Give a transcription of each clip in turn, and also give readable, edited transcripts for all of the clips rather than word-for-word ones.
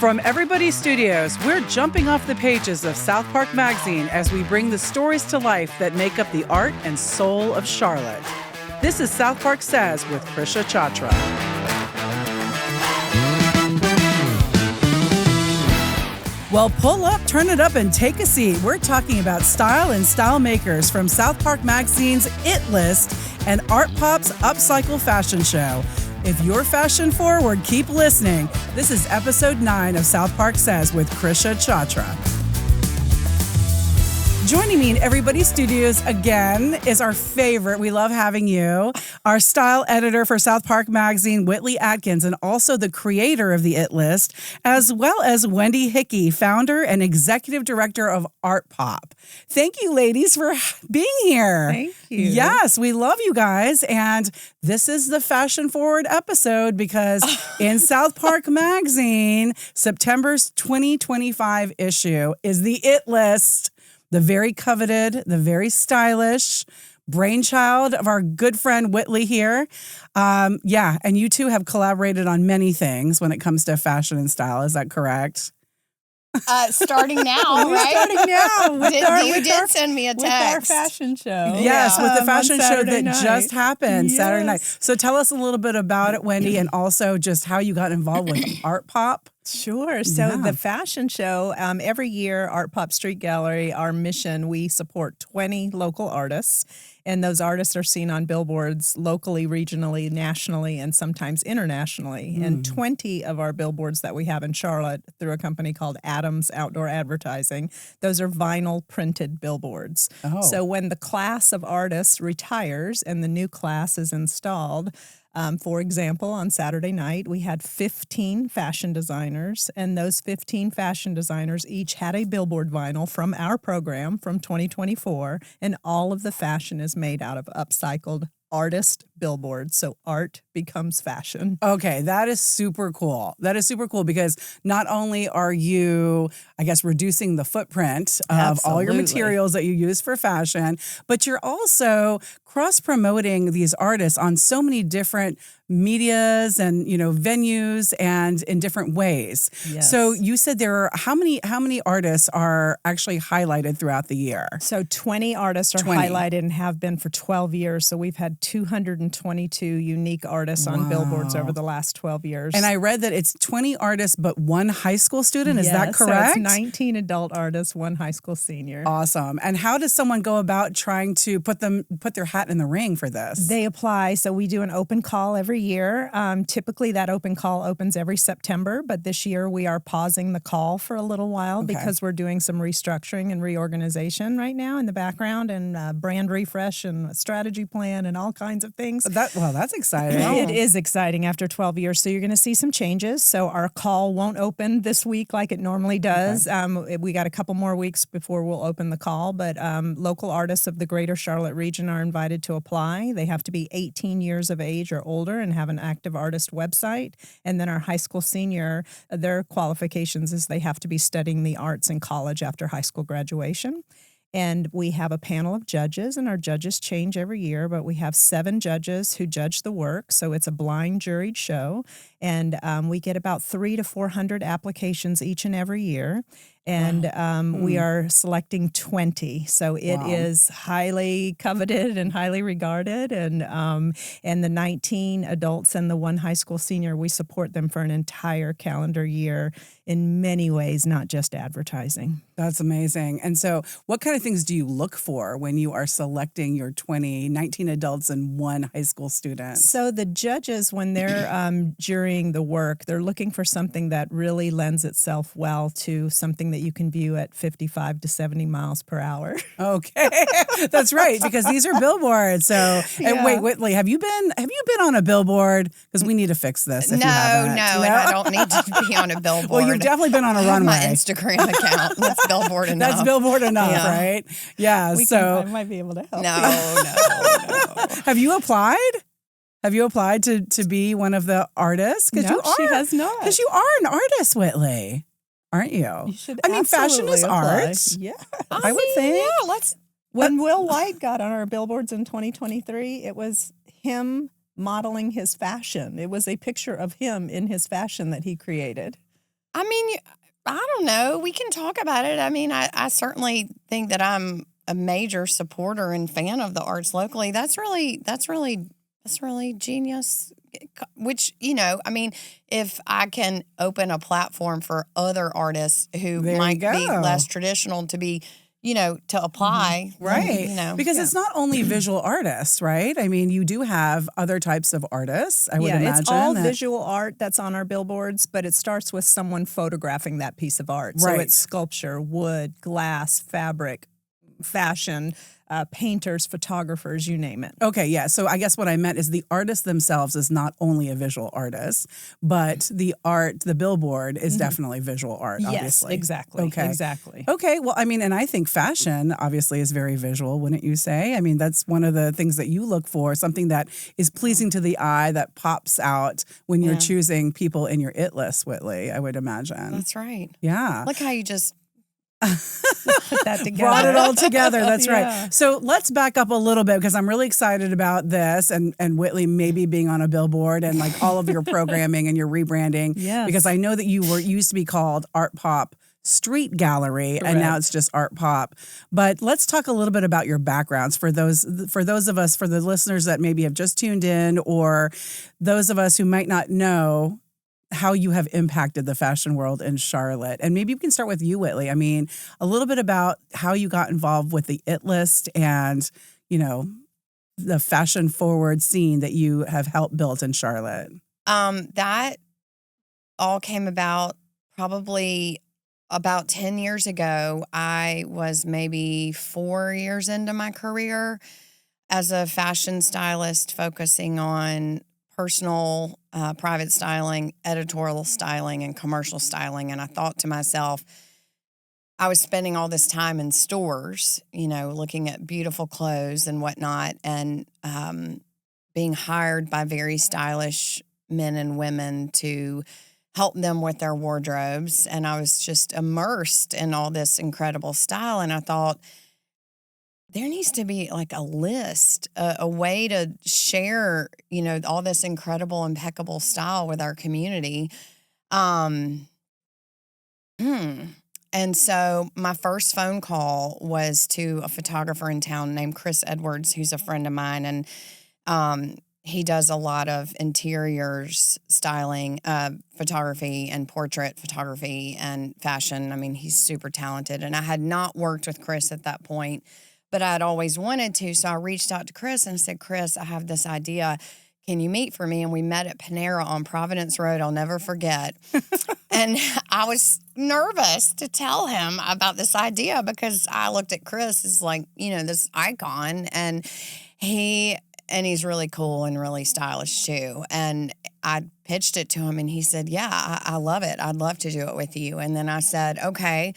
From Everybody Studios, we're jumping off the pages of SouthPark Magazine as we bring the stories to life that make up the art and soul of Charlotte. This is SouthPark Says with Krisha Chachra. Well, pull up, turn it up, and take a seat. We're talking about style and style makers from SouthPark Magazine's It List and ArtPop's Upcycled Fashion Show. If you're fashion forward, keep listening. This is episode 9 of SouthPark Says with Krisha Chachra. Joining me in Everybody Studios again is our favorite. We love having you. Our style editor for SouthPark Magazine, Whitley Adkins, and also the creator of the It List, as well as Wendy Hickey, founder and executive director of ArtPop. Thank you, ladies, for being here. Thank you. Yes, we love you guys. And this is the fashion forward episode because in SouthPark Magazine, September's 2025 issue is the It List. The very coveted, the very stylish brainchild of our good friend Whitley here. And you two have collaborated on many things when it comes to fashion and style. Is that correct? Starting now, right? Starting now. You did send me a text. With our fashion show. Yes, with the fashion show that night. just happened Saturday night. Yes. So tell us a little bit about it, Wendy, and also just how you got involved with ArtPop. Sure. So the fashion show, every year, ArtPop Street Gallery, our mission, we support 20 local artists. And those artists are seen on billboards locally, regionally, nationally, and sometimes internationally. And 20 of our billboards that we have in Charlotte through a company called Adams Outdoor Advertising, those are vinyl printed billboards. Oh. So when the class of artists retires and the new class is installed, for example, on Saturday night, we had 15 fashion designers, and those 15 fashion designers each had a billboard vinyl from our program from 2024, and all of the fashion is made out of upcycled artist billboards. So art becomes fashion. Okay, that is super cool. That is super cool because not only are you, I guess, reducing the footprint of all your materials that you use for fashion, but you're also cross-promoting these artists on so many different medias and, venues and in different ways. Yes. So you said there are, how many artists are actually highlighted throughout the year? So 20 artists are 20. highlighted and have been for 12 years. So we've had 222 unique artists on billboards over the last 12 years. And I read that it's 20 artists, but one high school student. Is that correct? So it's 19 adult artists, one high school senior. Awesome. And how does someone go about trying to put their hat in the ring for this? They apply. So we do an open call every year. Typically, that open call opens every September, but this year we are pausing the call for a little while because we're doing some restructuring and reorganization right now in the background and brand refresh and strategy plan and all kinds of things. That's exciting. It is exciting after 12 years. So you're going to see some changes. So our call won't open this week like it normally does. Okay. We got a couple more weeks before we'll open the call, but local artists of the greater Charlotte region are invited to apply. They have to be 18 years of age or older and have an active artist website. And then our high school senior, their qualifications is they have to be studying the arts in college after high school graduation. And we have a panel of judges, and our judges change every year, but we have 7 judges who judge the work. So it's a blind juried show. And we get about 300 to 400 applications each and every year. And we are selecting 20. So it is highly coveted and highly regarded. And the 19 adults and the 1 high school senior, we support them for an entire calendar year in many ways, not just advertising. That's amazing. And so what kind of things do you look for when you are selecting your 19 adults and 1 high school student? So the judges, when they're jurying the work, they're looking for something that really lends itself well to something that you can view at 55 to 70 miles per hour. Okay. That's right, because these are billboards. So wait, Whitley, have you been on a billboard? Because we need to fix this if you haven't. No, and I don't need to be on a billboard. Well, you've definitely been on a I have runway. my Instagram account. That's billboard enough. That's billboard enough, right? Yeah. I might be able to help. No. Have you applied? Have you applied to be one of the artists? No, she has not. Because you are an artist, Whitley, aren't you? You should fashion is apply. art. Yeah. I would think. Yeah, let's. When Will White got on our billboards in 2023, it was him modeling his fashion. It was a picture of him in his fashion that he created. I mean, I don't know. We can talk about it. I mean, I certainly think that I'm a major supporter and fan of the arts locally. That's really genius. Which, I mean, if I can open a platform for other artists who There you might be go. less traditional to be, to apply. Right. then, Because it's not only visual artists, right? I mean, you do have other types of artists, I would imagine. It's all that- visual art that's on our billboards, but it starts with someone photographing that piece of art. So Right. it's sculpture, wood, glass, fabric, fashion, painters, photographers, you name it. Okay, yeah. So I guess what I meant is the artist themselves is not only a visual artist, but the billboard is definitely visual art, obviously. Yes, exactly. Okay. Exactly. Okay, well, I mean, and I think fashion obviously is very visual, wouldn't you say? I mean, that's one of the things that you look for, something that is pleasing to the eye, that pops out when you're choosing people in your it list, Whitley, I would imagine. That's right. Yeah. Look how you just Put that together. Brought it all together. That's Yeah. right. So let's back up a little bit because I'm really excited about this and Whitley maybe being on a billboard and like all of your programming and your rebranding. Yes. Because I know that you used to be called ArtPop Street Gallery and now it's just ArtPop. But let's talk a little bit about your backgrounds for those of us, for the listeners that maybe have just tuned in or those of us who might not know how you have impacted the fashion world in Charlotte. And maybe we can start with you, Whitley. I mean, a little bit about how you got involved with the It List and, the fashion forward scene that you have helped build in Charlotte. That all came about probably about 10 years ago. I was maybe 4 years into my career as a fashion stylist, focusing on personal, private styling, editorial styling, and commercial styling. And I thought to myself, I was spending all this time in stores, looking at beautiful clothes and whatnot, and being hired by very stylish men and women to help them with their wardrobes. And I was just immersed in all this incredible style. And I thought, there needs to be like a list, a way to share, all this incredible, impeccable style with our community. And so my first phone call was to a photographer in town named Chris Edwards, who's a friend of mine. And he does a lot of interiors styling, photography and portrait photography and fashion. I mean, he's super talented. And I had not worked with Chris at that point, but I'd always wanted to. So I reached out to Chris and said, Chris, I have this idea. Can you meet for me? And we met at Panera on Providence Road. I'll never forget. And I was nervous to tell him about this idea because I looked at Chris as like, this icon. And he's really cool and really stylish too. And I pitched it to him and he said, yeah, I love it. I'd love to do it with you. And then I said, okay,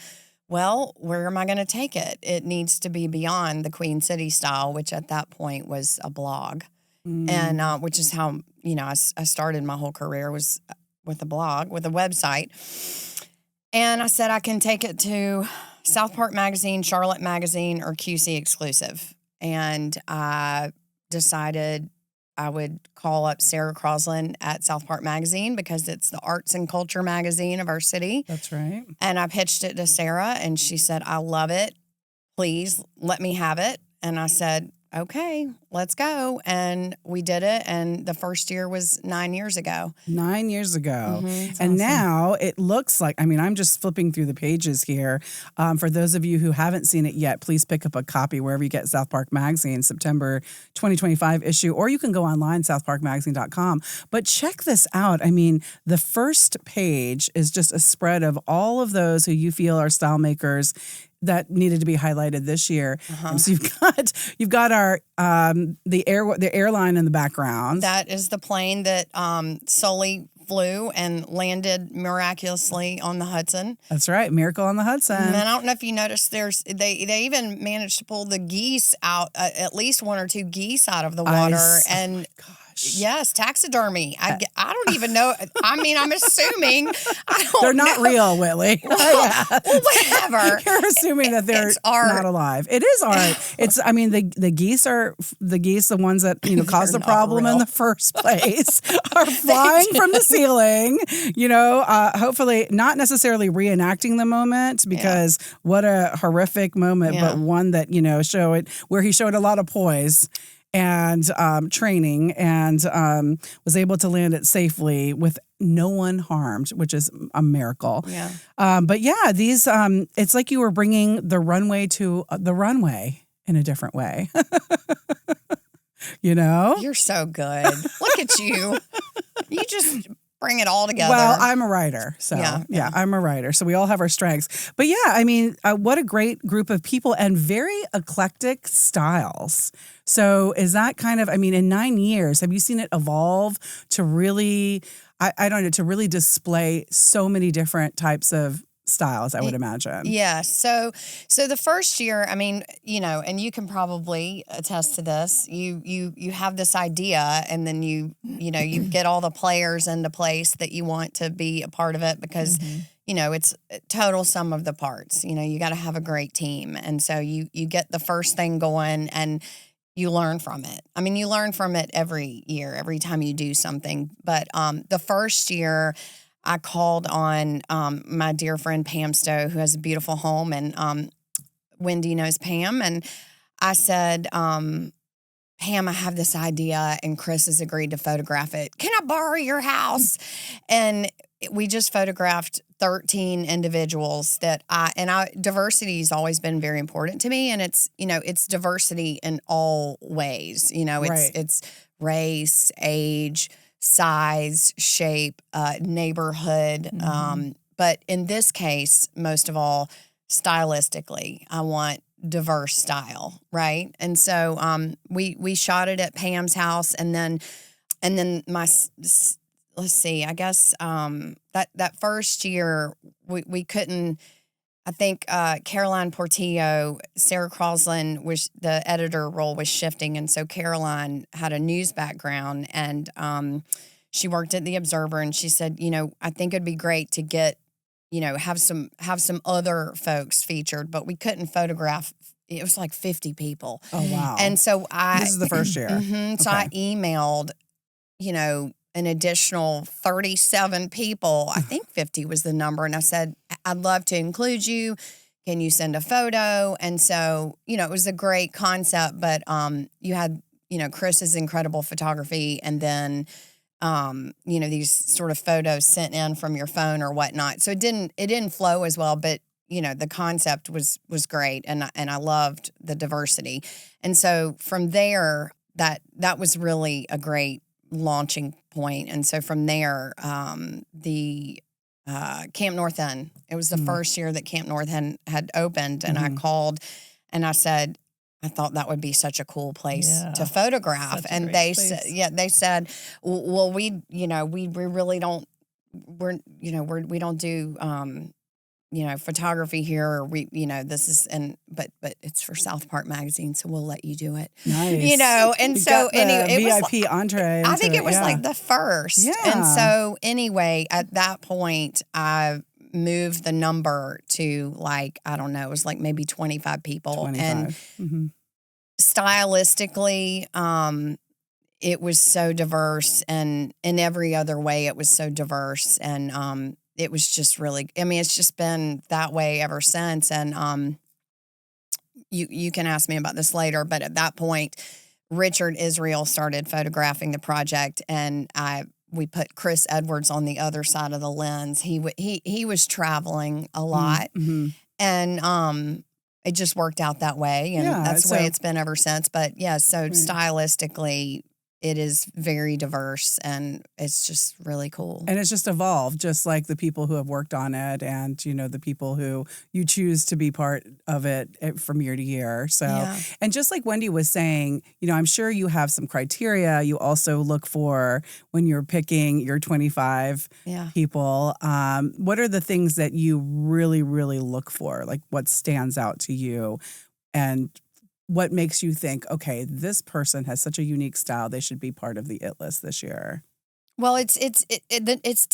well, where am I going to take it? It needs to be beyond the Queen City style, which at that point was a blog. And which is how, I started my whole career was with a blog, with a website. And I said I can take it to SouthPark Magazine, Charlotte Magazine, or QC Exclusive. And I decided I would call up Sarah Crosland at SouthPark Magazine because it's the arts and culture magazine of our city. That's right. And I pitched it to Sarah, and she said, I love it. Please let me have it. And I said, okay, let's go. And we did it. And the first year was 9 years ago. 9 years ago. And awesome. now it looks like, I'm just flipping through the pages here. For those of you who haven't seen it yet, please pick up a copy wherever you get SouthPark Magazine, September 2025 issue, or you can go online, southparkmagazine.com. But check this out. The first page is just a spread of all of those who you feel are style makers that needed to be highlighted this year. So you've got our the airline in the background. That is the plane that solely flew and landed miraculously on the Hudson. That's right, Miracle on the Hudson. And I don't know if you noticed, they even managed to pull the geese out, at least one or two geese out of the water. And Yes, taxidermy. I don't even know. I mean, I'm assuming. I don't They're not real, Whitley. Well, whatever. You're assuming that they're not alive. It is art. It's. I mean, the geese are the ones that caused the problem in the first place, are flying from the ceiling. Hopefully not necessarily reenacting the moment, because what a horrific moment, but one that where he showed a lot of poise and training, and was able to land it safely with no one harmed, which is a miracle. Yeah. But yeah, these it's like you were bringing the runway to the runway in a different way. You're so good. Look at you. You just bring it all together. Well, I'm a writer, so yeah, I'm a writer. So we all have our strengths. But yeah, I mean, what a great group of people and very eclectic styles. So is that kind of, I mean, in 9 years, have you seen it evolve to really, I don't know, to really display so many different types of styles, I would imagine. Yeah. So the first year, I mean, and you can probably attest to this. You have this idea, and then you get all the players into place that you want to be a part of it, because it's a total sum of the parts. You got to have a great team, and so you get the first thing going, and you learn from it. I mean, you learn from it every year, every time you do something. But the first year, I called on my dear friend Pam Stowe, who has a beautiful home, and Wendy knows Pam. And I said, Pam, I have this idea, and Chris has agreed to photograph it. Can I borrow your house? And we just photographed 13 individuals that diversity has always been very important to me. And it's diversity in all ways. It's race, age, size, shape, neighborhood. But in this case, most of all, stylistically, I want diverse style, right? And so we shot it at Pam's house, and then let's see, I guess that first year we couldn't. I think Caroline Portillo, Sarah Crosland, was the editor role was shifting, and so Caroline had a news background, and she worked at the Observer, and she said, I think it'd be great to get, have some other folks featured, but we couldn't photograph. It was like 50 people. Oh wow! And so this is the first year. So I emailed, an additional 37 people. I think 50 was the number. And I said, I'd love to include you. Can you send a photo? And so, it was a great concept, but you had, Chris's incredible photography, and then, these sort of photos sent in from your phone or whatnot. So it didn't flow as well, but the concept was great, and I loved the diversity. And so from there, that was really a great launching point. And so from there, the Camp North End, it was the first year that Camp North End had opened, and I called and I said, I thought that would be such a cool place to photograph. And they said, well, we really don't, we don't do, photography here, or this is, but it's for SouthPark Magazine, so we'll let you do it. Nice. And so anyway, it VIP was like, entree. I think it was like the first. Yeah. And so anyway, at that point, I moved the number to like, I don't know, it was like maybe 25 people. 25. And stylistically, it was so diverse, and in every other way, it was so diverse. And it was just really, it's just been that way ever since. And you can ask me about this later, but at that point, Richard Israel started photographing the project, and we put Chris Edwards on the other side of the lens. He was traveling a lot, and it just worked out that way, and that's the way it's been ever since. But yeah, so stylistically, it is very diverse, and it's just really cool. And it's just evolved, just like the people who have worked on it, and, the people who you choose to be part of it from year to year. So, and just like Wendy was saying, I'm sure you have some criteria you also look for when you're picking your 25 people. What are the things that you really, really look for? Like what stands out to you? And what makes you think, okay, this person has such a unique style, they should be part of the It List this year? Well, it's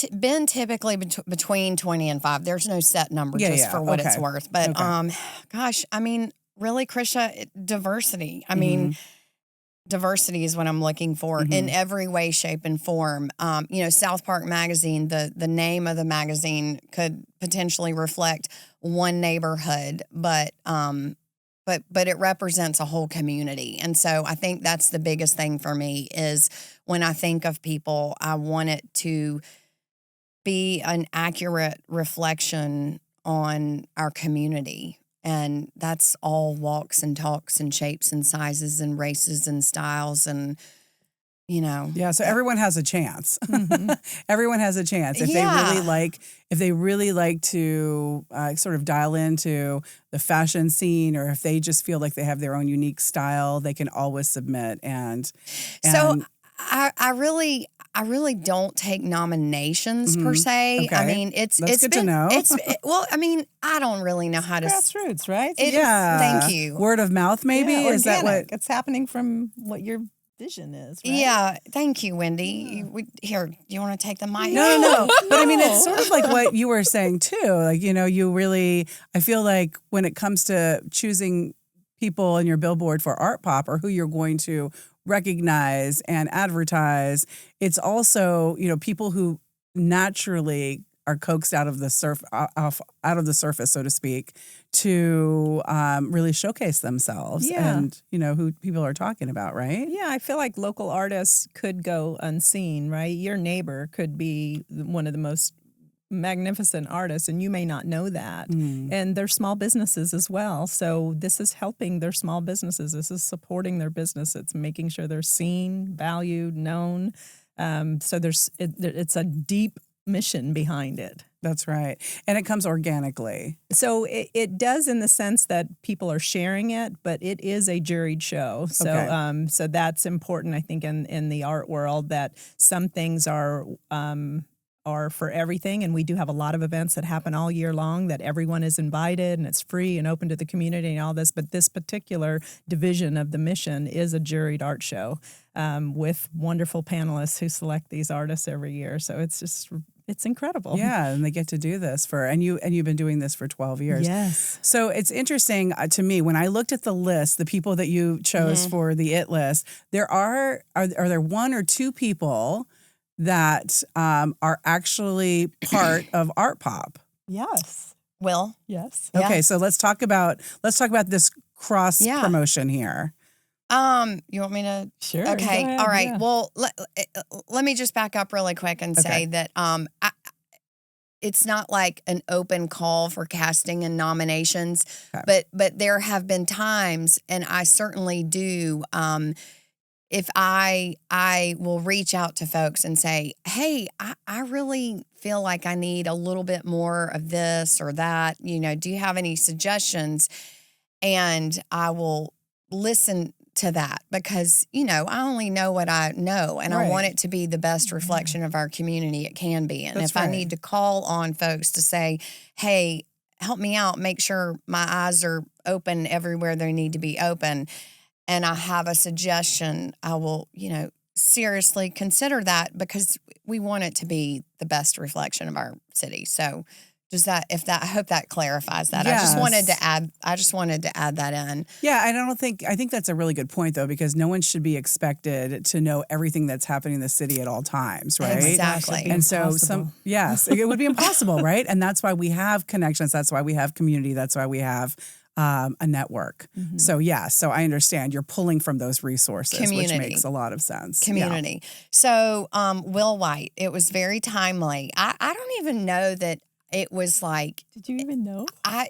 been typically between 20 and 5. There's no set number for what it's worth. But gosh, I mean, really, Krisha, diversity. I mean, diversity is what I'm looking for in every way, shape, and form. SouthPark Magazine, the name of the magazine could potentially reflect one neighborhood, but it represents a whole community. And so I think that's the biggest thing for me is when I think of people, I want it to be an accurate reflection on our community. And that's all walks and talks and shapes and sizes and races and styles and, Yeah, so everyone has a chance. Everyone has a chance. If they really like to sort of dial into the fashion scene, or if they just feel like they have their own unique style, they can always submit. So I really don't take nominations per se. Okay. I mean, it's good to know. I don't really know how to grassroots, right? Thank you. Word of mouth, maybe? Is that what it's happening from what your vision is, right? Yeah. Thank you, Wendy. Here, you want to take the mic? No. But I mean, it's sort of like what you were saying too. Like, you really, I feel like when it comes to choosing people in your billboard for ArtPop or who you're going to recognize and advertise, it's also, people who naturally are coaxed out of the surface, so to speak, to really showcase themselves and, who people are talking about, right? Yeah, I feel like local artists could go unseen, right? Your neighbor could be one of the most magnificent artists, and you may not know that. And they're small businesses as well. So this is helping their small businesses. This is supporting their business. It's making sure they're seen, valued, known. So it's a deep mission behind it. That's right. And it comes organically. So it does in the sense that people are sharing it, but it is a juried show. So so that's important, I think, in the art world, that some things are for everything. And we do have a lot of events that happen all year long that everyone is invited and it's free and open to the community and all this. But this particular division of the mission is a juried art show with wonderful panelists who select these artists every year. So it's incredible. Yeah, and they get to do this and you've been doing this for 12 years. Yes. So it's interesting to me when I looked at the list, the people that you chose for the It List, are there one or two people that are actually part of ArtPop? Yes. Will? Yes. Okay, so let's talk about this cross promotion here. You want me to? Sure. Okay. Ahead, All right. yeah. Well, let me just back up really quick and say that it's not like an open call for casting and nominations, but there have been times, and I certainly do. If I will reach out to folks and say, hey, I really feel like I need a little bit more of this or that. Do you have any suggestions? And I will listen to that because, I only know what I know, and I want it to be the best reflection of our community it can be. And if I need to call on folks to say, hey, help me out, make sure my eyes are open everywhere they need to be open, and I have a suggestion, I will, seriously consider that because we want it to be the best reflection of our city. So I hope that clarifies that. Yes. I just wanted to add that in. Yeah, I think that's a really good point though, because no one should be expected to know everything that's happening in the city at all times, right? Exactly. And so it would be impossible, right? And that's why we have connections, that's why we have community, that's why we have a network. So I understand you're pulling from those resources, which makes a lot of sense. Community. Yeah. So Will White, it was very timely. I don't even know that it was like. Did you even know? I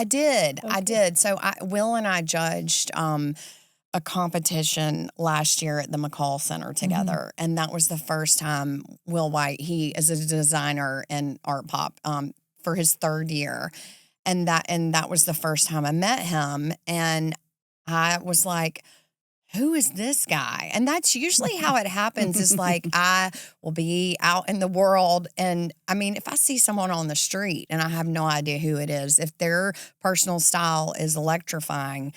did. Okay. I did. So Will and I judged a competition last year at the McCall Center together. And that was the first time Will White, he is a designer in ArtPop for his third year. And that was the first time I met him. And I was like, who is this guy? And that's usually how it happens is like I will be out in the world. And I mean, if I see someone on the street and I have no idea who it is, if their personal style is electrifying,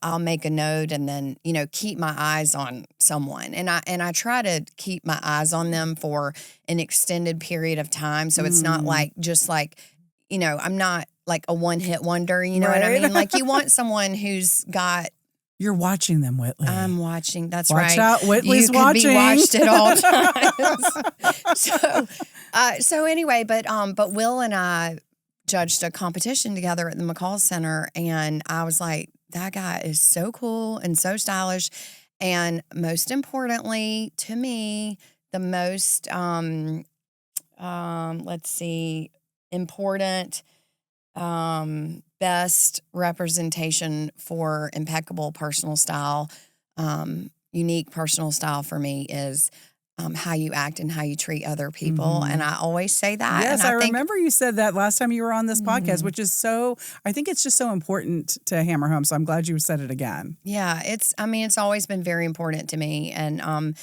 I'll make a note and then, you know, keep my eyes on someone. And I try to keep my eyes on them for an extended period of time. So it's not like, just like, you know, I'm not like a one-hit wonder, you know what I mean? Like, you want someone who's got... You're watching them, Whitley. I'm watching. That's Watch right. out, Whitley's watching. You could be watched at all times. So anyway, but Will and I judged a competition together at the McCall Center, and I was like, that guy is so cool and so stylish. And most importantly, to me, the most, important, best representation for impeccable personal style, unique personal style for me is how you act and how you treat other people. And I always say that. Yes, and I remember you said that last time you were on this podcast, which is I think it's just so important to hammer home. So I'm glad you said it again. Yeah, it's always been very important to me. And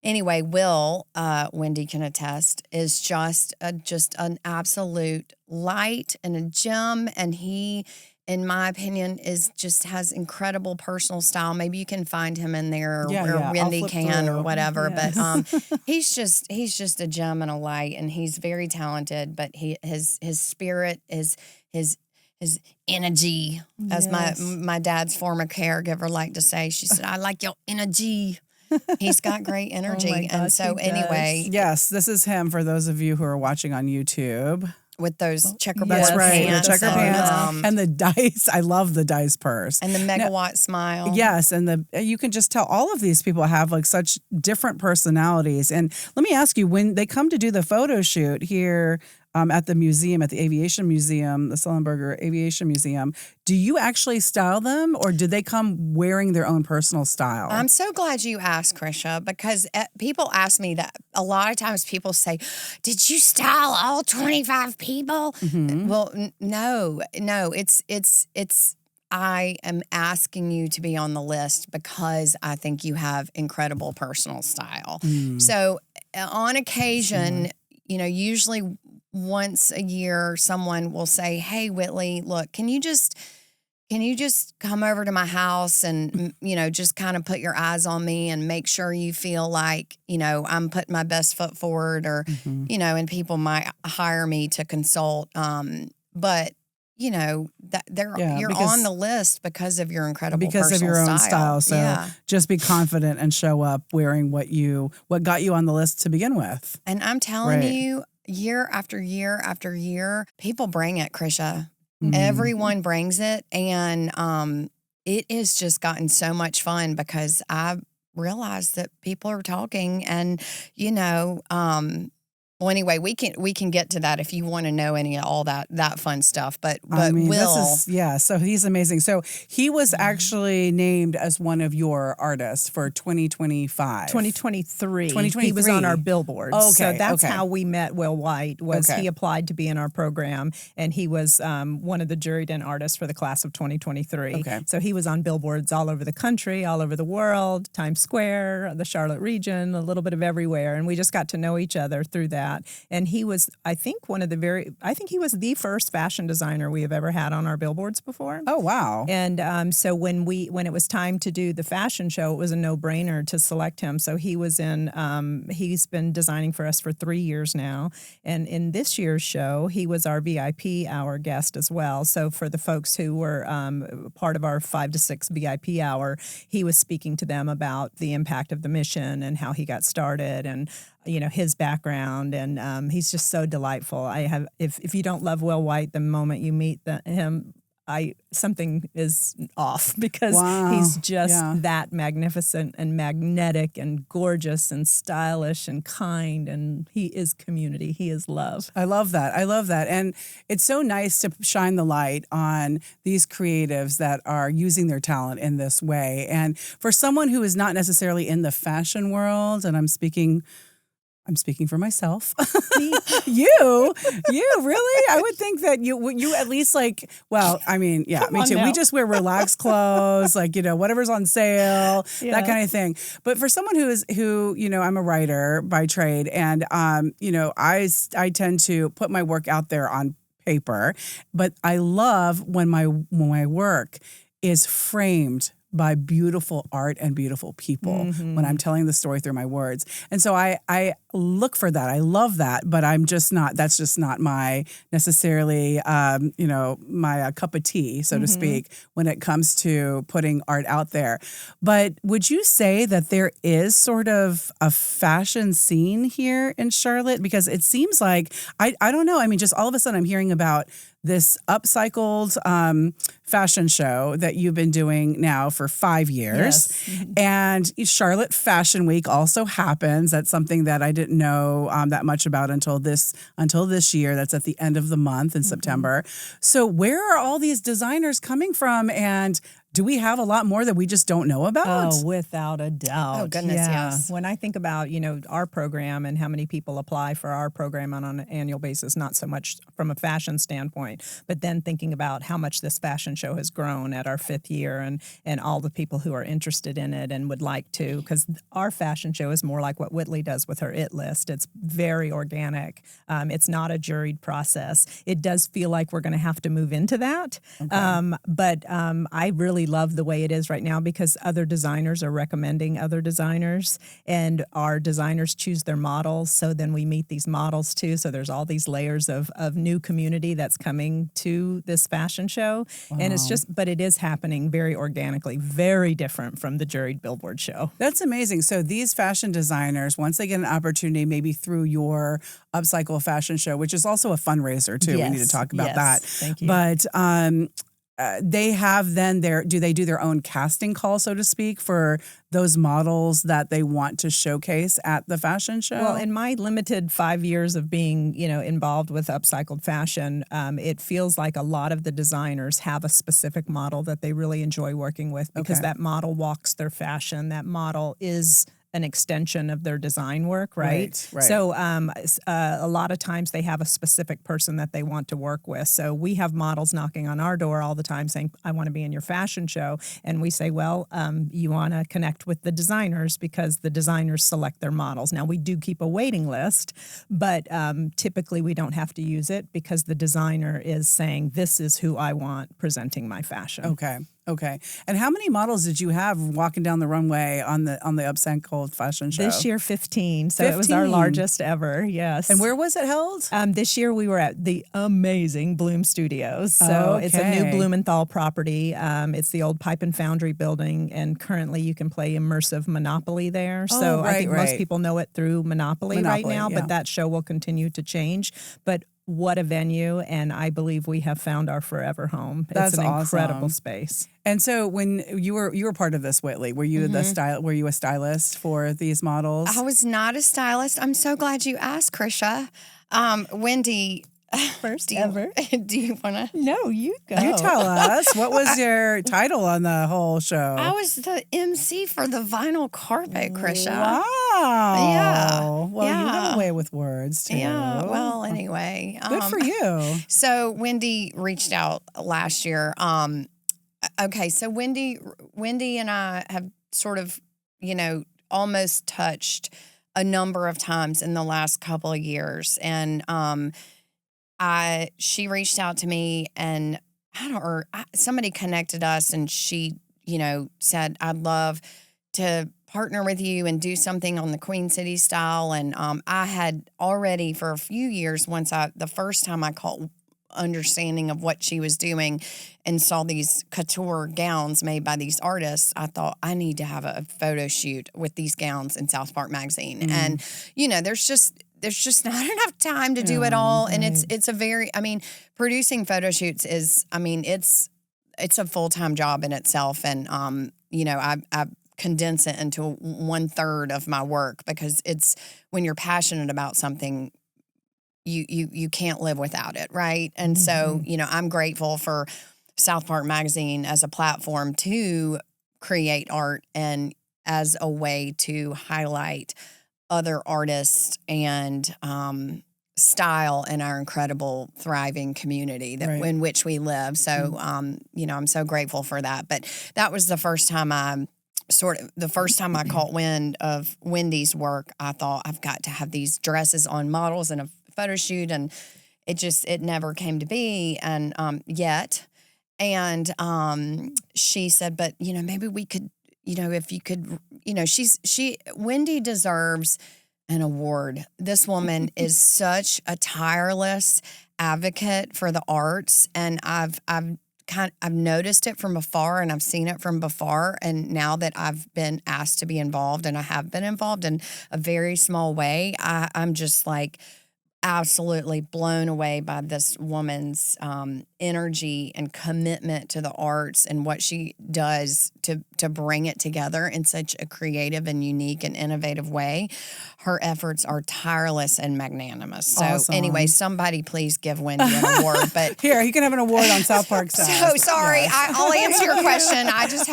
anyway, Will, Wendy can attest, is just an absolute light and a gem. And he, in my opinion, has incredible personal style. Maybe you can find him in there, or Wendy can, or whatever. Yes. But he's just a gem and a light, and he's very talented. But his spirit is his energy, as my dad's former caregiver liked to say. She said, "I like your energy." He's got great energy. Oh my gosh, and so anyway. Yes, this is him for those of you who are watching on YouTube. With those checkerboard That's right, pants. the checker pants and the dice. I love the dice purse. And the megawatt smile. Yes, and you can just tell all of these people have like such different personalities. And let me ask you, when they come to do the photo shoot here at the museum, at the Aviation Museum, the Sullenberger Aviation Museum, do you actually style them, or do they come wearing their own personal style? I'm so glad you asked, Krisha, because people ask me that. A lot of times people say, "Did you style all 25 people?" Well, no. It's. I am asking you to be on the list because I think you have incredible personal style. So on occasion, you know, usually once a year, someone will say, "Hey, Whitley, look, can you just come over to my house and, you know, just kind of put your eyes on me and make sure you feel like, you know, I'm putting my best foot forward," or, you know, and people might hire me to consult. But, you know, you're on the list because of your incredible because of your own style. So just be confident and show up wearing what got you on the list to begin with. And I'm telling you, year after year after year, people bring it, Krisha. Everyone brings it. And it has just gotten so much fun because I realized that people are talking and, you know, well, anyway, we can get to that if you want to know all that fun stuff. But I mean, Will, so he's amazing. So he was actually named as one of your artists for 2025. 2023. He was on our billboards. Okay, so that's how we met Will White. He applied to be in our program, and he was one of the juried-in artists for the class of 2023. Okay. So he was on billboards all over the country, all over the world, Times Square, the Charlotte region, a little bit of everywhere, and we just got to know each other through that. And he was, I think he was the first fashion designer we have ever had on our billboards before. Oh, wow. And so when it was time to do the fashion show, it was a no-brainer to select him. So he was he's been designing for us for 3 years now. And in this year's show, he was our VIP hour guest as well. So for the folks who were part of our 5 to 6 VIP hour, he was speaking to them about the impact of the mission and how he got started and, you know, his background, and he's just so delightful. If you don't love Will White the moment you meet him, something is off because he's just that magnificent and magnetic and gorgeous and stylish and kind, and he is community. He is love. I love that. And it's so nice to shine the light on these creatives that are using their talent in this way. And for someone who is not necessarily in the fashion world, and I'm speaking for myself. You really? I would think that you at least like, well, I mean, yeah, me too. We just wear relaxed clothes, like, you know, whatever's on sale, that kind of thing. But for someone who, you know, I'm a writer by trade, and, you know, I tend to put my work out there on paper, but I love when my work is framed by beautiful art and beautiful people when I'm telling the story through my words. And so I look for that. I love that, but that's just not my necessarily, my cup of tea, so to speak, when it comes to putting art out there. But would you say that there is sort of a fashion scene here in Charlotte? Because it seems like, I don't know. I mean, just all of a sudden I'm hearing about this upcycled fashion show that you've been doing now for 5 years. Yes. And Charlotte Fashion Week also happens. That's something that I didn't know that much about until this year. That's at the end of the month in September. So where are all these designers coming from? And do we have a lot more that we just don't know about? Oh, without a doubt. Oh, goodness, yes. When I think about, our program and how many people apply for our program on an annual basis, not so much from a fashion standpoint, but then thinking about how much this fashion show has grown at our 5th year and all the people who are interested in it and would like to, because our fashion show is more like what Whitley does with her IT list. It's very organic. It's not a juried process. It does feel like we're going to have to move into that. Okay. But I really love the way it is right now because other designers are recommending other designers and our designers choose their models. So then we meet these models too. So there's all these layers of new community that's coming to this fashion show. Wow. And but it is happening very organically, very different from the juried billboard show. That's amazing. So these fashion designers, once they get an opportunity, maybe through your upcycle fashion show, which is also a fundraiser too. Yes. We need to talk about that. Thank you. But they have then do they do their own casting call, so to speak, for those models that they want to showcase at the fashion show? Well, in my limited 5 years of being, involved with upcycled fashion, it feels like a lot of the designers have a specific model that they really enjoy working with because that model walks their fashion. That model is an extension of their design work, right? So a lot of times they have a specific person that they want to work with. So we have models knocking on our door all the time saying, I want to be in your fashion show. And we say, well, you want to connect with the designers because the designers select their models. Now, we do keep a waiting list, but typically we don't have to use it because the designer is saying, this is who I want presenting my fashion. Okay. And how many models did you have walking down the runway on the upcycled fashion show? This year, 15. So 15. It was our largest ever, yes. And where was it held? This year we were at the amazing Bloom Studios. So It's a new Blumenthal property. It's the old Pipe and Foundry building, and currently you can play immersive Monopoly there. So I think most people know it through Monopoly right now, but that show will continue to change. But what a venue, and I believe we have found our forever home. That's an incredible awesome. Space. And so when you were part of this, Whitley, were you were you a stylist for these models? I was not a stylist. I'm so glad you asked, Krisha. Wendy, First ever. Do you want to? No, you go. You tell us. What was your title on the whole show? I was the MC for the vinyl carpet, Krisha. Wow. Yeah. Well, you have a way with words, too. Yeah. Well, anyway. Good for you. So Wendy reached out last year. Okay, so Wendy and I have sort of, almost touched a number of times in the last couple of years. And she reached out to me and somebody connected us and she, said, I'd love to partner with you and do something on the Queen City style. And I had already for a few years, the first time I caught understanding of what she was doing and saw these couture gowns made by these artists, I thought I need to have a photo shoot with these gowns in SouthPark Magazine. Mm. And, there's just not enough time to do it all. Right. And it's a very, producing photo shoots is, it's a full-time job in itself. And, I condense it into 1/3 of my work because it's when you're passionate about something, you can't live without it, right? And so, I'm grateful for SouthPark Magazine as a platform to create art and as a way to highlight other artists and style in our incredible, thriving community in which we live. So, I'm so grateful for that. But that was the first time I caught wind of Wendy's work. I thought I've got to have these dresses on models and a photo shoot, and it never came to be, and yet, And she said, but, maybe we could, if you could, Wendy deserves an award. This woman is such a tireless advocate for the arts, and I've noticed it from afar, and I've seen it from afar. And now that I've been asked to be involved, and I have been involved in a very small way, I'm just like absolutely blown away by this woman's energy and commitment to the arts and what she does to bring it together in such a creative and unique and innovative way. Her efforts are tireless and magnanimous. So Awesome. Anyway, somebody please give Wendy an award. But Here, you can have an award on SouthPark Says. so sorry, Yes. I'll answer your question. I just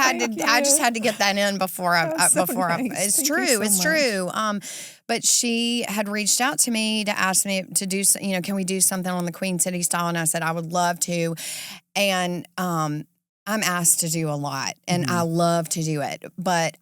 had to get that in before I. That's so nice. It's Thank true. you so It's much. true. But she had reached out to me to ask me to do, can we do something on the Queen City style? And I said, I would love to. And I'm asked to do a lot, and I love to do it. But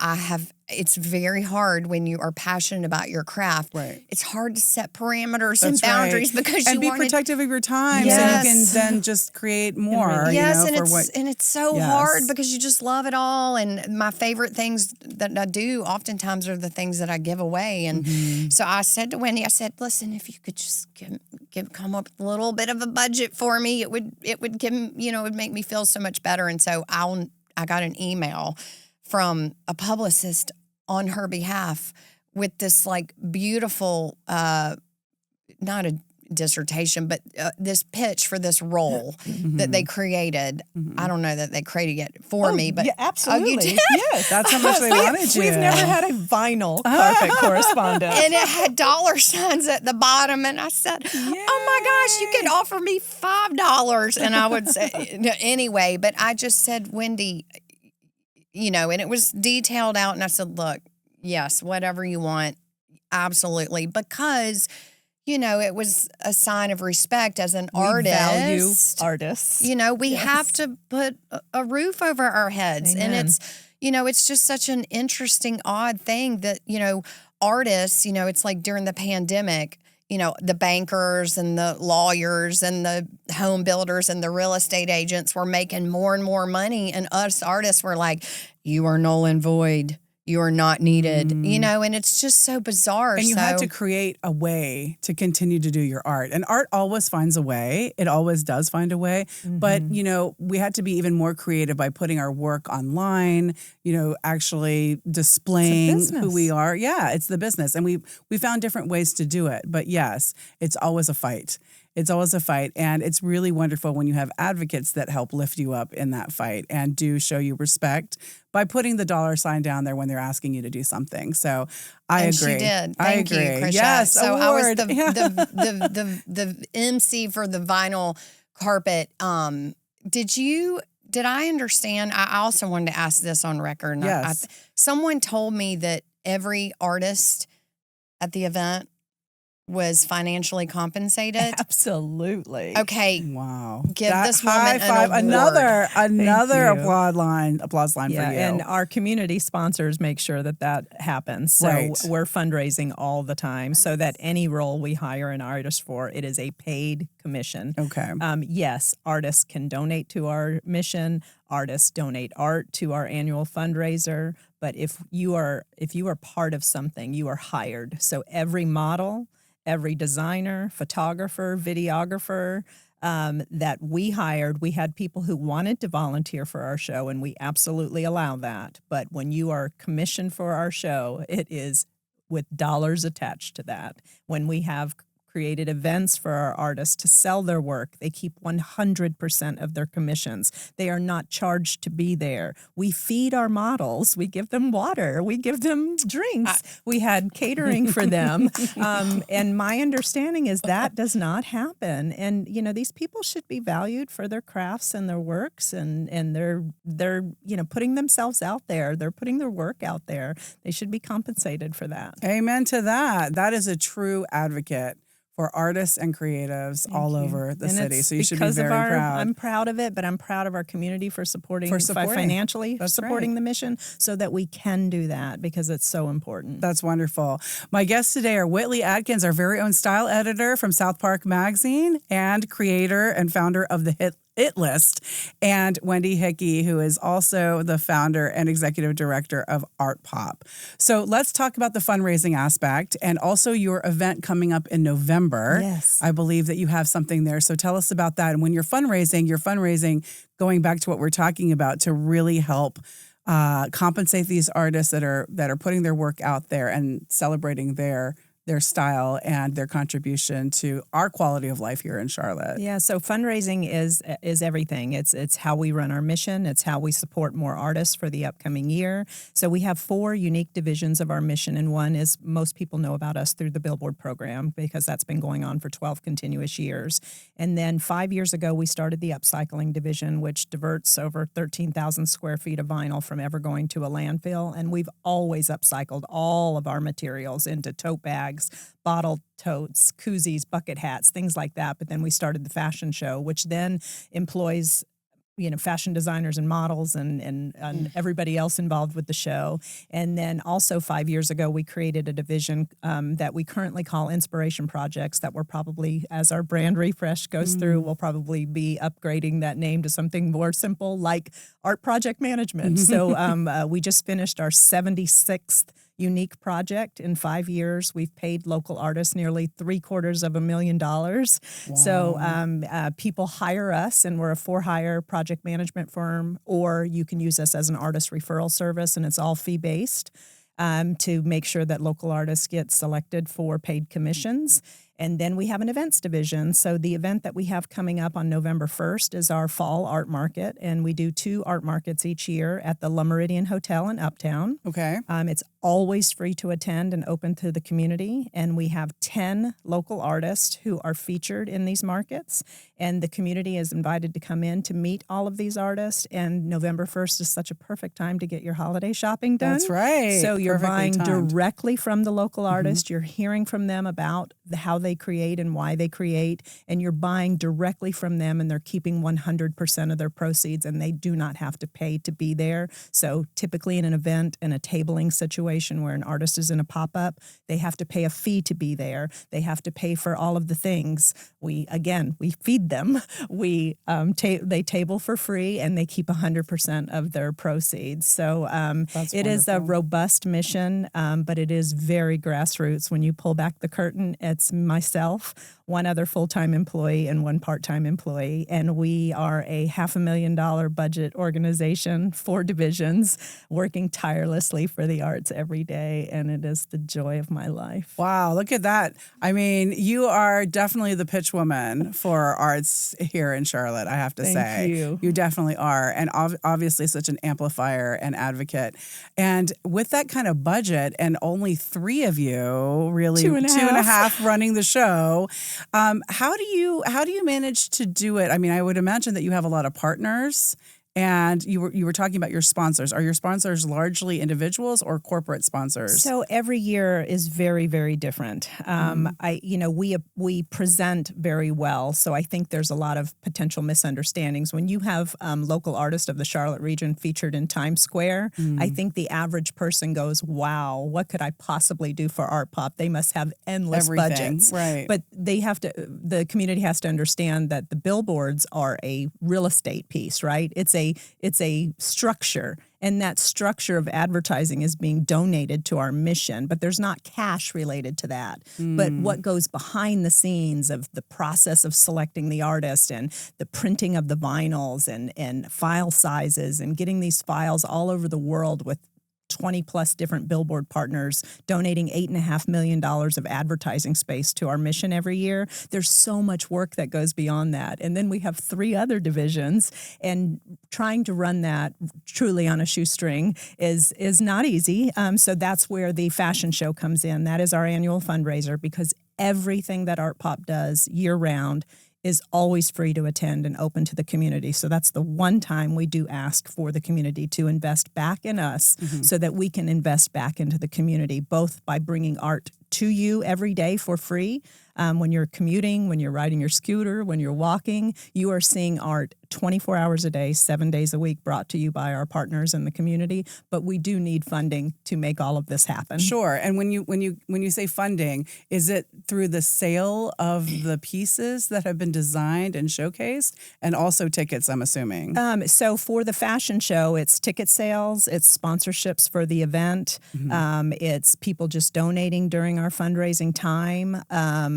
it's very hard when you are passionate about your craft. Right. It's hard to set parameters and That's boundaries right. because and you be want to. protective of your time, Yes. so you can then just create more. Yes, for what. and it's so Yes. hard because you just love it all. And my favorite things that I do oftentimes are the things that I give away. And so I said to Wendy, I said, listen, if you could just come up with a little bit of a budget for me, it would give it would make me feel so much better. And so I got an email from a publicist on her behalf with this like beautiful, not a dissertation, but this pitch for this role that they created. I don't know that they created it for me, but yeah, absolutely. you did? Yes. That's how much they wanted you. We've never had a vinyl carpet correspondent. And it had dollar signs at the bottom. And I said, oh my gosh, you can offer me $5. And I would say, anyway, but I just said, Wendy, and it was detailed out. And I said, look, yes, whatever you want. Absolutely. Because, it was a sign of respect as an artist. Value artists. We have to put a roof over our heads. Amen. And it's just such an interesting, odd thing that, artists, it's like during the pandemic, the bankers and the lawyers and the home builders and the real estate agents were making more and more money. And us artists were like, you are null and void. You are not needed, and it's just so bizarre. And you had to create a way to continue to do your art. And art always finds a way. It always does find a way. But, we had to be even more creative by putting our work online, actually displaying who we are. Yeah, it's the business. And we found different ways to do it. But yes, it's always a fight. It's always a fight. And it's really wonderful when you have advocates that help lift you up in that fight and do show you respect by putting the dollar sign down there when they're asking you to do something. So I agree. She did. I Thank agree. you, Krisha. Yes, so I was award. the MC for the vinyl carpet. Did I understand? I also wanted to ask this on record. Yes. Someone told me that every artist at the event was financially compensated. Absolutely. Okay. Wow. Give That this woman high an five. award. Another you. applause line Yeah, for you. and our community sponsors make sure that happens. So Right. we're fundraising all the time so that any role we hire an artist for, it is a paid commission. Okay. Yes, artists can donate to our mission. Artists donate art to our annual fundraiser. But if you are part of something, you are hired. So every model, every designer, photographer, videographer that we hired, we had people who wanted to volunteer for our show, and we absolutely allow that. But when you are commissioned for our show, it is with dollars attached to that. When we have created events for our artists to sell their work, they keep 100% of their commissions. They are not charged to be there. We feed our models. We give them water. We give them drinks. We had catering for them. And my understanding is that does not happen. And, these people should be valued for their crafts and their works, and they're putting themselves out there. They're putting their work out there. They should be compensated for that. Amen to that. That is a true advocate for artists and creatives all over the city. So you should be very proud. I'm proud of it, but I'm proud of our community for supporting. Financially That's supporting right. the mission so that we can do that because it's so important. That's wonderful. My guests today are Whitley Adkins, our very own style editor from SouthPark Magazine and creator and founder of the It List, and Wendy Hickey, who is also the founder and executive director of ArtPop. So let's talk about the fundraising aspect and also your event coming up in November. Yes. I believe that you have something there. So tell us about that. And when you're fundraising, going back to what we're talking about, to really help compensate these artists that are putting their work out there and celebrating their style and their contribution to our quality of life here in Charlotte. Yeah, so fundraising is everything. It's how we run our mission. It's how we support more artists for the upcoming year. So we have 4 unique divisions of our mission, and one is most people know about us through the Billboard program because that's been going on for 12 continuous years. And then 5 years ago, we started the upcycling division, which diverts over 13,000 square feet of vinyl from ever going to a landfill. And we've always upcycled all of our materials into tote bags, bottle totes, koozies, bucket hats, things like that. But then we started the fashion show, which then employs fashion designers and models and everybody else involved with the show. And then also 5 years ago, we created a division that we currently call Inspiration Projects that we're probably, as our brand refresh goes through, we'll probably be upgrading that name to something more simple like Art Project Management. So we just finished our 76th unique project in 5 years. We've paid local artists nearly $750,000. Wow. So people hire us, and we're a for-hire project management firm, or you can use us as an artist referral service, and it's all fee-based to make sure that local artists get selected for paid commissions. And then we have an events division. So the event that we have coming up on November 1st is our fall art market. And we do 2 art markets each year at the Le Méridien Hotel in Uptown. Okay. It's always free to attend and open to the community. And we have 10 local artists who are featured in these markets. And the community is invited to come in to meet all of these artists. And November 1st is such a perfect time to get your holiday shopping done. That's right. So you're Perfectly buying timed. directly from the local artist. You're hearing from them about how they create and why they create. And you're buying directly from them, and they're keeping 100% of their proceeds, and they do not have to pay to be there. So typically in an event, in a tabling situation where an artist is in a pop-up, they have to pay a fee to be there. They have to pay for all of the things. We feed them. They table for free, and they keep 100% of their proceeds. So it is a robust mission, but it is very grassroots. When you pull back the curtain, it's myself, one other full-time employee, and one part-time employee. And we are a $500,000 budget organization, 4 divisions, working tirelessly for the arts every day. And it is the joy of my life. Wow, look at that. I mean, you are definitely the pitch woman for arts here in Charlotte, I have to say. Thank you. You definitely are. And obviously such an amplifier and advocate. And with that kind of budget and only 3 of you, really, Two and a half running the show, how do you manage to do it? I mean, I would imagine that you have a lot of partners. And you were talking about your sponsors. Are your sponsors largely individuals or corporate sponsors? So every year is very, very different. We present very well, so I think there's a lot of potential misunderstandings. When you have local artists of the Charlotte region featured in Times Square, I think the average person goes, "Wow, what could I possibly do for ArtPop? They must have endless budgets." Right. But the community has to understand that the billboards are a real estate piece, right? It's a structure, and that structure of advertising is being donated to our mission, but there's not cash related to that. But what goes behind the scenes of the process of selecting the artist and the printing of the vinyls and file sizes and getting these files all over the world with 20 plus different billboard partners donating $8.5 million of advertising space to our mission every year. There's so much work that goes beyond that. And then we have 3 other divisions, and trying to run that truly on a shoestring is not easy. So that's where the fashion show comes in. That is our annual fundraiser, because everything that ArtPop does year round is always free to attend and open to the community. So that's the one time we do ask for the community to invest back in us so that we can invest back into the community, both by bringing art to you every day for free. When you're commuting, when you're riding your scooter, when you're walking, you are seeing art 24 hours a day, 7 days a week, brought to you by our partners in the community. But we do need funding to make all of this happen. Sure. And when you say funding, is it through the sale of the pieces that have been designed and showcased, and also tickets, I'm assuming? So for the fashion show, it's ticket sales, it's sponsorships for the event, it's people just donating during our fundraising time.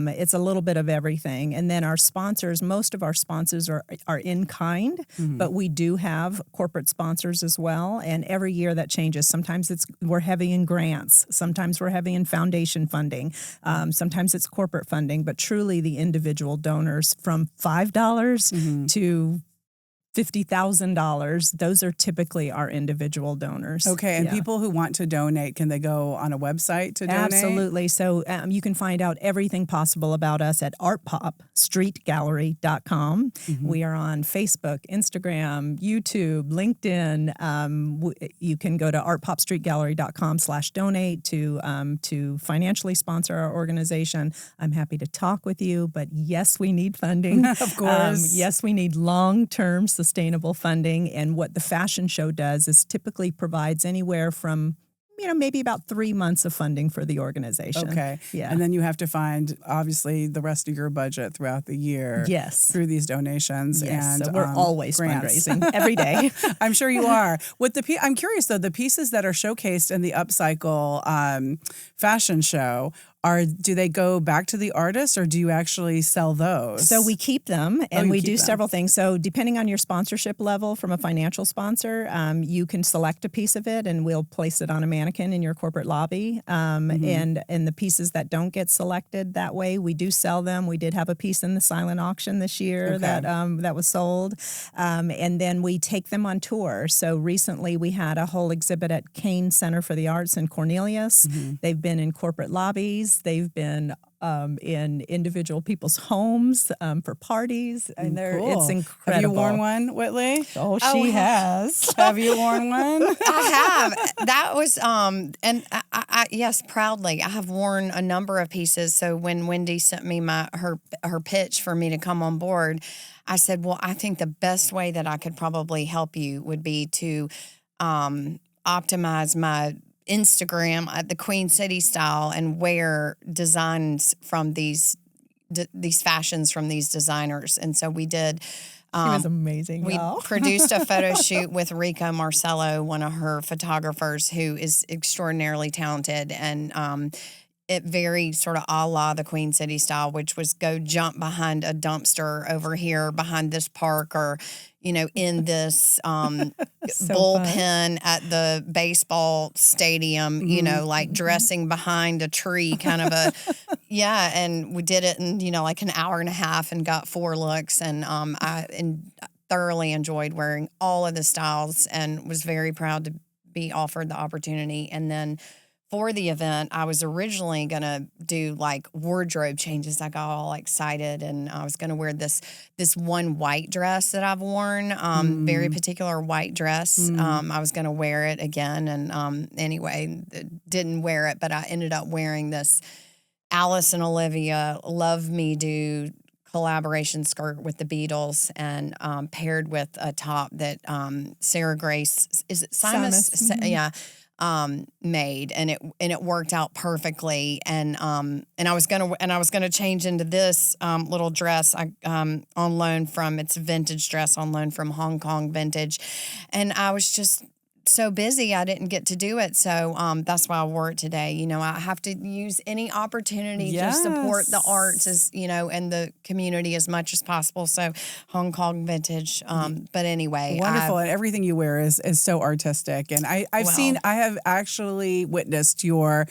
It's a little bit of everything. And then our sponsors, most of our sponsors are in kind, but we do have corporate sponsors as well. And every year that changes. Sometimes we're heavy in grants. Sometimes we're heavy in foundation funding. Sometimes it's corporate funding. But truly the individual donors from $5 to $50,000, those are typically our individual donors. Okay, and people who want to donate, can they go on a website to donate? Absolutely. So you can find out everything possible about us at ArtPopStreetGallery.com. We are on Facebook, Instagram, YouTube, LinkedIn. You can go to ArtPopStreetGallery.com/donate to financially sponsor our organization. I'm happy to talk with you, but yes, we need funding. Of course. Yes, we need long-term sustainable funding, and what the fashion show does is typically provides anywhere from maybe about 3 months of funding for the organization. Okay. Yeah. And then you have to find, obviously, the rest of your budget throughout the year. Yes. Through these donations. Yes. And So we're always grants. fundraising every day. I'm sure you are. I'm curious, though, the pieces that are showcased in the Upcycle fashion show, do they go back to the artist, or do you actually sell those? So we keep them, and we do them. several things. So depending on your sponsorship level from a financial sponsor, you can select a piece of it, and we'll place it on a mannequin in your corporate lobby. And the pieces that don't get selected that way, we do sell them. We did have a piece in the silent auction this year that was sold. And then we take them on tour. So recently we had a whole exhibit at Kane Center for the Arts in Cornelius. They've been in corporate lobbies. They've been in individual people's homes for parties, and it's incredible. Have you worn one, Whitley? Oh, she has. Have you worn one? I have. That was, and I yes, proudly, I have worn a number of pieces. So when Wendy sent me her pitch for me to come on board, I said, well, I think the best way that I could probably help you would be to optimize my Instagram at the Queen City style and wear designs from these fashions from these designers. And so we did. She was amazing. We produced a photo shoot with Rico Marcello, one of her photographers, who is extraordinarily talented, and it very sort of a la the Queen City style, which was go jump behind a dumpster over here behind this park, or in this bullpen at the baseball stadium, like dressing behind a tree, kind of a, and we did it in, like an hour and a half and got 4 looks. And I thoroughly enjoyed wearing all of the styles and was very proud to be offered the opportunity. And then for the event, I was originally going to do like wardrobe changes. I got all excited, and I was going to wear this one white dress that I've worn, very particular white dress. I was going to wear it again, and anyway, didn't wear it, but I ended up wearing this Alice and Olivia Love Me Do collaboration skirt with the Beatles, and paired with a top that Sarah Grace, is it Simus? Yeah. Made, and it worked out perfectly, and I was gonna change into this little dress on loan from, it's a vintage dress on loan from Hong Kong Vintage, and I was just so busy I didn't get to do it, so that's why I wore it today. I have to use any opportunity to support the arts and the community as much as possible. So Hong Kong Vintage, but anyway, wonderful, and everything you wear is so artistic. And I have actually witnessed your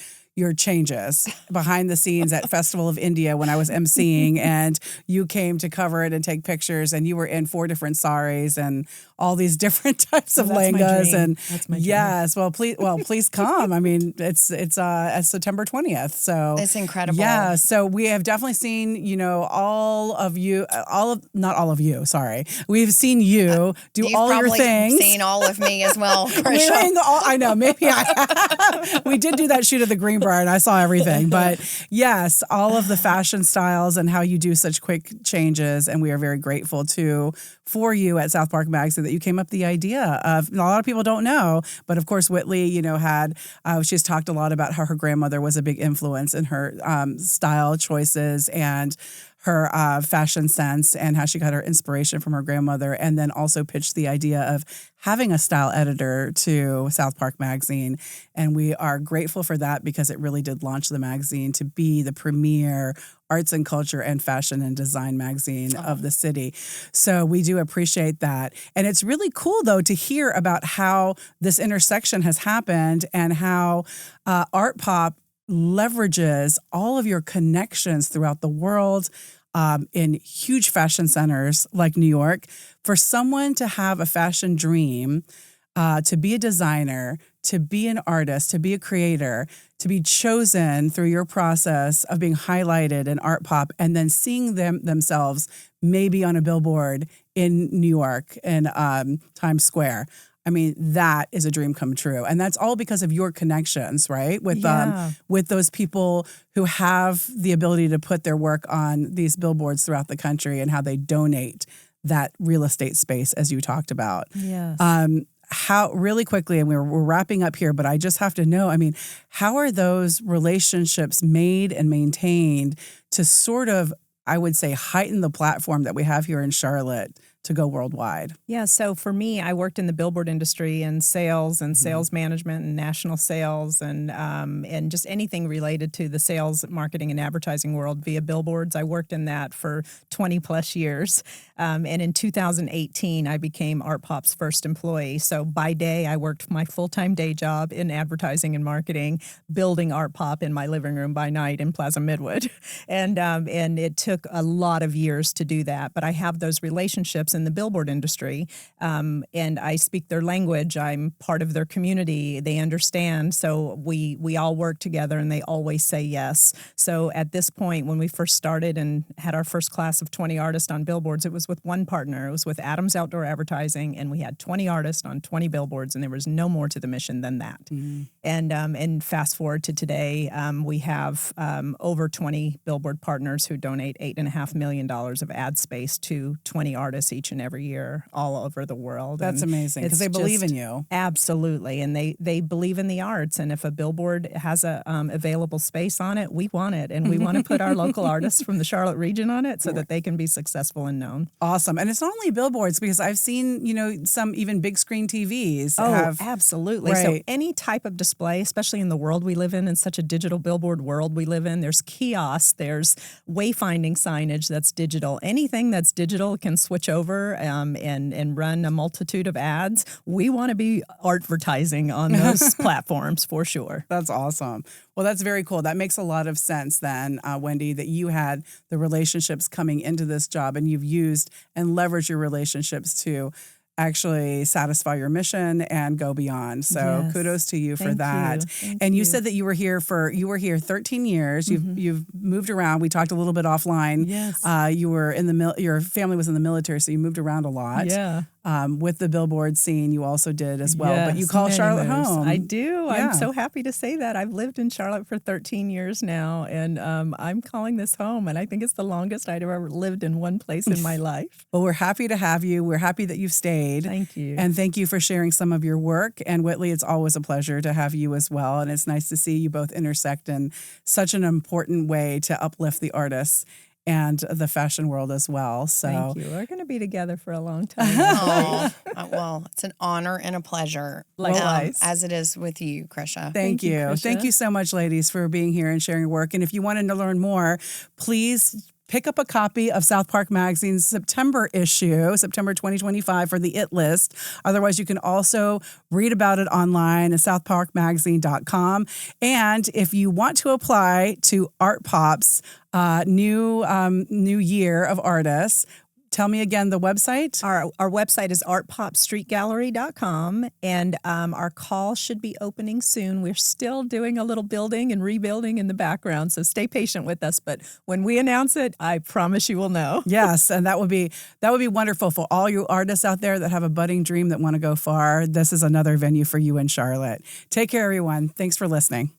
changes behind the scenes at Festival of India when I was emceeing, and you came to cover it and take pictures, and you were in 4 different saris and all these different types of lehengas. And that's my dream. Yes, please come. I mean, it's September 20th, so it's incredible. Yeah, so we have definitely seen not all of you. Sorry, we've seen you do You've all your things. Seen all of me as well, Krisha. I know, maybe I have. We did do that shoot at the Greenbrier Right. I saw everything. But yes, all of the fashion styles and how you do such quick changes. And we are very grateful for you at SouthPark Magazine that you came up with the idea of, a lot of people don't know, but of course, Whitley, she's talked a lot about how her grandmother was a big influence in her style choices and her fashion sense, and how she got her inspiration from her grandmother, and then also pitched the idea of having a style editor to SouthPark Magazine. And we are grateful for that because it really did launch the magazine to be the premier arts and culture and fashion and design magazine of the city. So we do appreciate that. And it's really cool, though, to hear about how this intersection has happened and how ArtPop leverages all of your connections throughout the world in huge fashion centers like New York. For someone to have a fashion dream, to be a designer, to be an artist, to be a creator, to be chosen through your process of being highlighted in ArtPop, and then seeing themselves maybe on a billboard in New York in Times Square. I mean, that is a dream come true. And that's all because of your connections, right? With those people who have the ability to put their work on these billboards throughout the country and how they donate that real estate space, as you talked about. Yes. How, really quickly, and we're wrapping up here, but I just have to know, I mean, how are those relationships made and maintained to sort of, I would say, heighten the platform that we have here in Charlotte to go worldwide? Yeah, so for me, I worked in the billboard industry and sales and sales management and national sales and just anything related to the sales, marketing, and advertising world via billboards. I worked in that for 20 plus years. And in 2018, I became ArtPop's first employee. So by day, I worked my full-time day job in advertising and marketing, building ArtPop in my living room by night in Plaza Midwood. And it took a lot of years to do that. But I have those relationships in the billboard industry, and I speak their language. I'm part of their community. They understand. So we all work together, and they always say yes. So at this point, when we first started and had our first class of 20 artists on billboards, it was with one partner. It was with Adams Outdoor Advertising, and we had 20 artists on 20 billboards, and there was no more to the mission than that. Mm-hmm. And fast forward to today, we have over 20 billboard partners who donate $8.5 million of ad space to 20 artists each and every year all over the world. That's amazing because they believe in you. Absolutely. And they believe in the arts. And if a billboard has a available space on it, we want it. And we want to put our local artists from the Charlotte region on it so that they can be successful and known. Awesome. And it's not only billboards, because I've seen, some even big screen TVs. Absolutely. Right. So any type of display, especially in the world we live in such a digital billboard world we live in, there's kiosks, there's wayfinding signage that's digital. Anything that's digital can switch over and run a multitude of ads. We want to be advertising on those platforms for sure. That's awesome. Well, that's very cool. That makes a lot of sense then, Wendy, that you had the relationships coming into this job and you've used and leveraged your relationships to actually satisfy your mission and go beyond. So kudos to you for that. And you said that you were here 13 years. You've moved around. We talked a little bit offline. Yes. You were your family was in the military, so you moved around a lot. Yeah. With the billboard scene, you also did as well. Yes, but you call Charlotte home. I do. Yeah. I'm so happy to say that. I've lived in Charlotte for 13 years now, and I'm calling this home. And I think it's the longest I'd ever lived in one place in my life. Well, we're happy to have you. We're happy that you've stayed. Thank you. And thank you for sharing some of your work. And Whitley, it's always a pleasure to have you as well. And it's nice to see you both intersect in such an important way to uplift the artists and the fashion world as well. So thank you. We're going to be together for a long time. Well, it's an honor and a pleasure. Likewise. As it is with you, Krisha. Thank you. Krisha. Thank you so much, ladies, for being here and sharing your work. And if you wanted to learn more, please pick up a copy of SouthPark Magazine's September issue, September 2025, for the It List. Otherwise, you can also read about it online at southparkmagazine.com. And if you want to apply to ArtPop's new year of artists, tell me again the website. Our website is artpopstreetgallery.com, and our call should be opening soon. We're still doing a little building and rebuilding in the background, so stay patient with us. But when we announce it, I promise you will know. Yes, and that would be wonderful for all you artists out there that have a budding dream that want to go far. This is another venue for you in Charlotte. Take care, everyone. Thanks for listening.